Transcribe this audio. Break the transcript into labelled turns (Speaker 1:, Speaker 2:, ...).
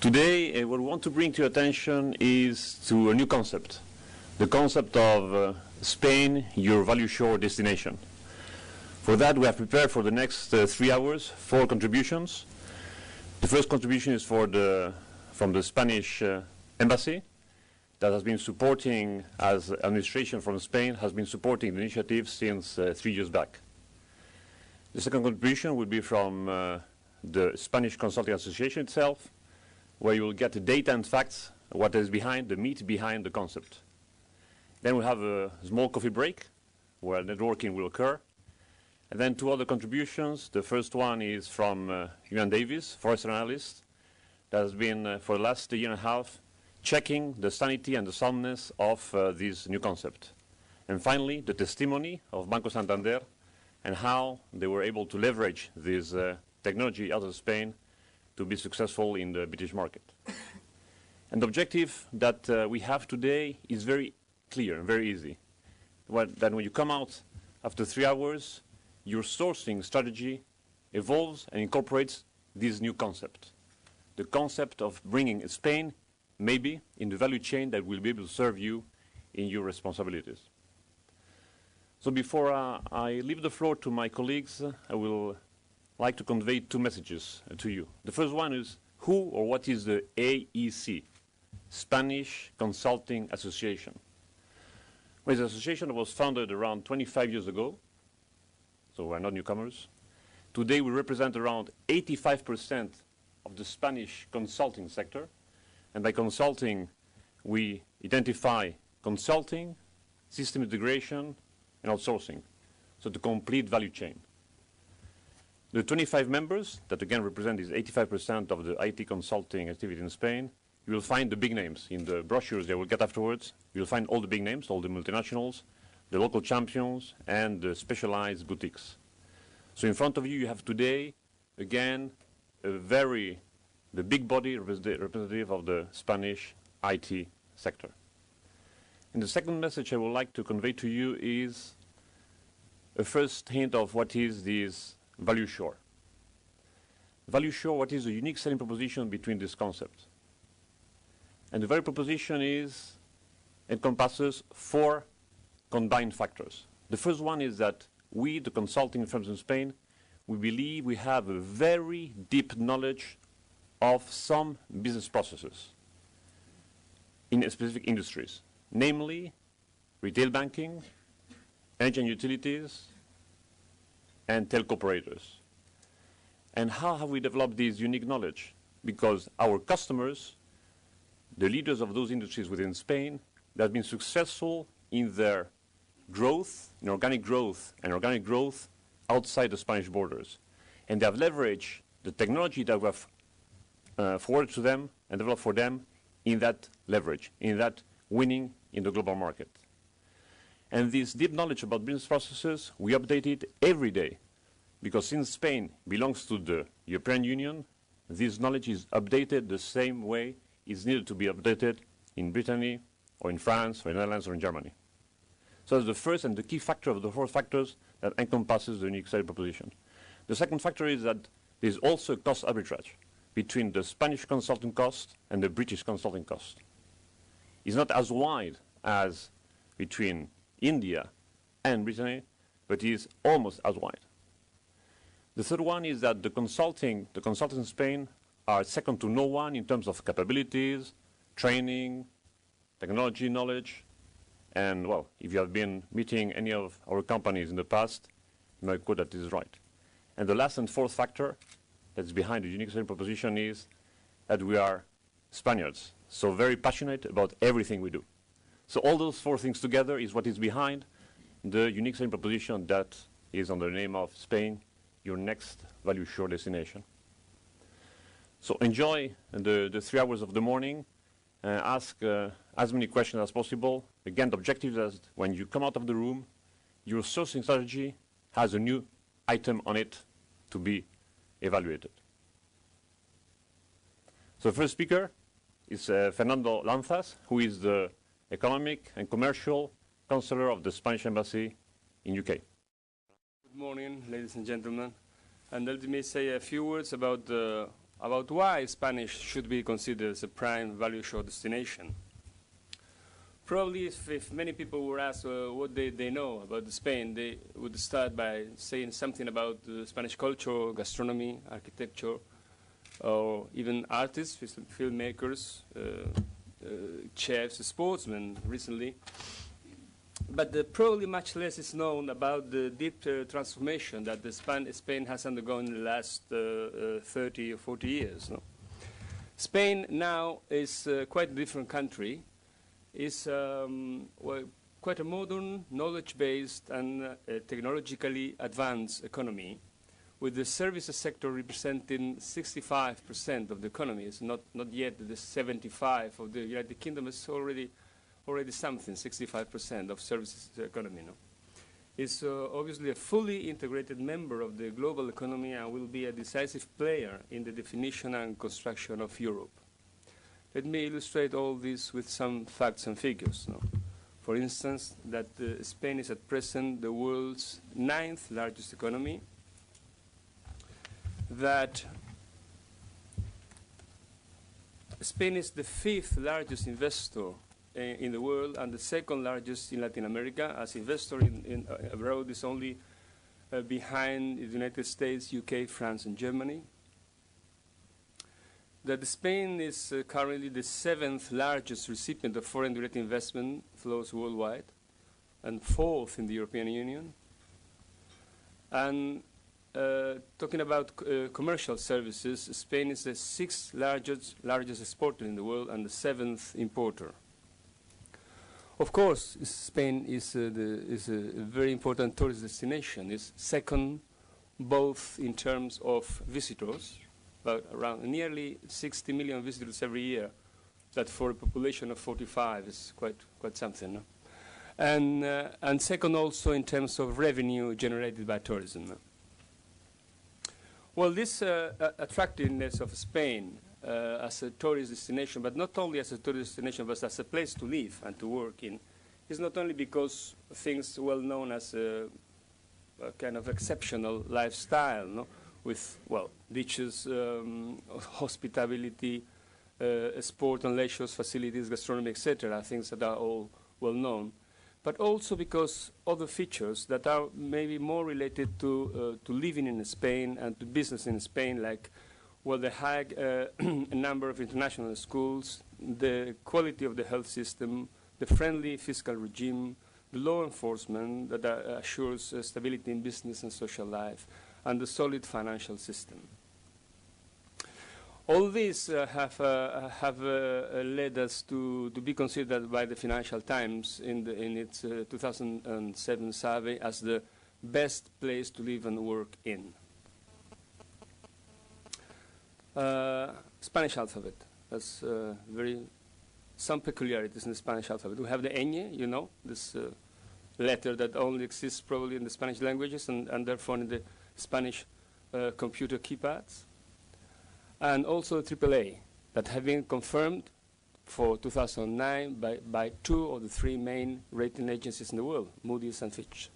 Speaker 1: Today, what we want to bring to your attention is to a new concept, the concept of Spain, your value shore destination. For that, we have prepared for the next 3 hours 4 contributions. The first contribution is from the Spanish embassy that has been supporting, as administration from Spain, has been supporting the initiative since 3 years back. The second contribution will be from the Spanish Consulting Association itself, where you will get the data and facts, what is behind, the meat behind the concept. Then we'll have a small coffee break, where networking will occur. And then 2 other contributions. The first one is from Ian Davis, forester analyst, that has been for the last year and a half checking the sanity and the soundness of this new concept. And finally, the testimony of Banco Santander and how they were able to leverage this technology out of Spain to be successful in the British market. And the objective that we have today is very clear and very easy. That when you come out after 3 hours, your sourcing strategy evolves and incorporates this new concept. The concept of bringing Spain, maybe, in the value chain that will be able to serve you in your responsibilities. So before I leave the floor to my colleagues, I will like to convey 2 messages to you. The first one is who or what is the AEC, Spanish Consulting Association. Well, it's an association that was founded around 25 years ago, so we're not newcomers. Today we represent around 85% of the Spanish consulting sector, and by consulting we identify consulting, system integration, and outsourcing, so the complete value chain. The 25 members, that again represent is 85% of the IT consulting activity in Spain, you will find the big names. In the brochures they will get afterwards, you will find all the big names, all the multinationals, the local champions, and the specialized boutiques. So in front of you, you have today, again, the big body representative of the Spanish IT sector. And the second message I would like to convey to you is a first hint of what is this value shore. Value shore, what is the unique selling proposition between this concept? And the value proposition encompasses 4 combined factors. The first one is that we, the consulting firms in Spain, we believe we have a very deep knowledge of some business processes in specific industries, namely retail banking, energy and utilities, and telco operators. And how have we developed this unique knowledge? Because our customers, the leaders of those industries within Spain, they have been successful in their growth, in organic growth, and organic growth outside the Spanish borders. And they have leveraged the technology that we have forwarded to them and developed for them in that leverage, in that winning in the global market. And this deep knowledge about business processes, we update it every day. Because since Spain belongs to the European Union, this knowledge is updated the same way it's needed to be updated in Brittany, or in France, or in the Netherlands, or in Germany. So that's the first and the key factor of the 4 factors that encompasses the unique selling proposition. The second factor is that there's also a cost arbitrage between the Spanish consulting cost and the British consulting cost. It's not as wide as between India and Brittany, but it is almost as wide. The third one is that the consultants in Spain are second to no one in terms of capabilities, training, technology knowledge, and, well, if you have been meeting any of our companies in the past, you know that is right. And the last and fourth factor that's behind the unique selling proposition is that we are Spaniards, so very passionate about everything we do. So all those 4 things together is what is behind the unique selling proposition that is under the name of Spain, your next value shore destination. So enjoy the 3 hours of the morning, ask as many questions as possible. Again, the objective is that when you come out of the room, your sourcing strategy has a new item on it to be evaluated. So the first speaker is Fernando Lanzas, who is the Economic and Commercial Counselor of the Spanish Embassy in UK.
Speaker 2: Good morning, ladies and gentlemen. And let me say a few words about the about why Spanish should be considered as a prime value shore destination. Probably if many people were asked what they know about Spain, they would start by saying something about Spanish culture, gastronomy, architecture, or even artists, filmmakers, chefs, sportsmen recently. But probably much less is known about the deep transformation that Spain has undergone in the last 30 or 40 years. No? Spain now is quite a different country. It's well, quite a modern, knowledge-based, and technologically advanced economy, with the services sector representing 65% of the economy. It's not yet the 75% of the United Kingdom. It's already something, 65% of services economy. No? It's obviously a fully integrated member of the global economy and will be a decisive player in the definition and construction of Europe. Let me illustrate all this with some facts and figures. No? For instance, that Spain is at present the world's 9th largest economy, that Spain is the 5th largest investor in the world and the 2nd largest in Latin America. As investor abroad is only behind the United States, UK, France, and Germany. That Spain is currently the 7th largest recipient of foreign direct investment flows worldwide and 4th in the European Union. And talking about commercial services, Spain is the 6th largest exporter in the world and the 7th importer. Of course, Spain is a very important tourist destination. It's second both in terms of visitors, about around nearly 60 million visitors every year. That for a population of 45 is quite something. No? And second also in terms of revenue generated by tourism. No? Well, this attractiveness of Spain as a tourist destination, but not only as a tourist destination, but as a place to live and to work in, is not only because things well known as a kind of exceptional lifestyle, no? With, well, beaches, hospitality, sport and leisure facilities, gastronomy, etc., things that are all well known, but also because other features that are maybe more related to living in Spain and to business in Spain, like, well, the high number of international schools, the quality of the health system, the friendly fiscal regime, the law enforcement that assures stability in business and social life, and the solid financial system. All these have led us to be considered by the Financial Times in its 2007 survey as the best place to live and work in. Spanish alphabet. That's some peculiarities in the Spanish alphabet. We have the ñ, you know, this letter that only exists probably in the Spanish languages and therefore in the Spanish computer keypads. And also AAA, that have been confirmed for 2009 by 2 of the 3 main rating agencies in the world, Moody's and Fitch.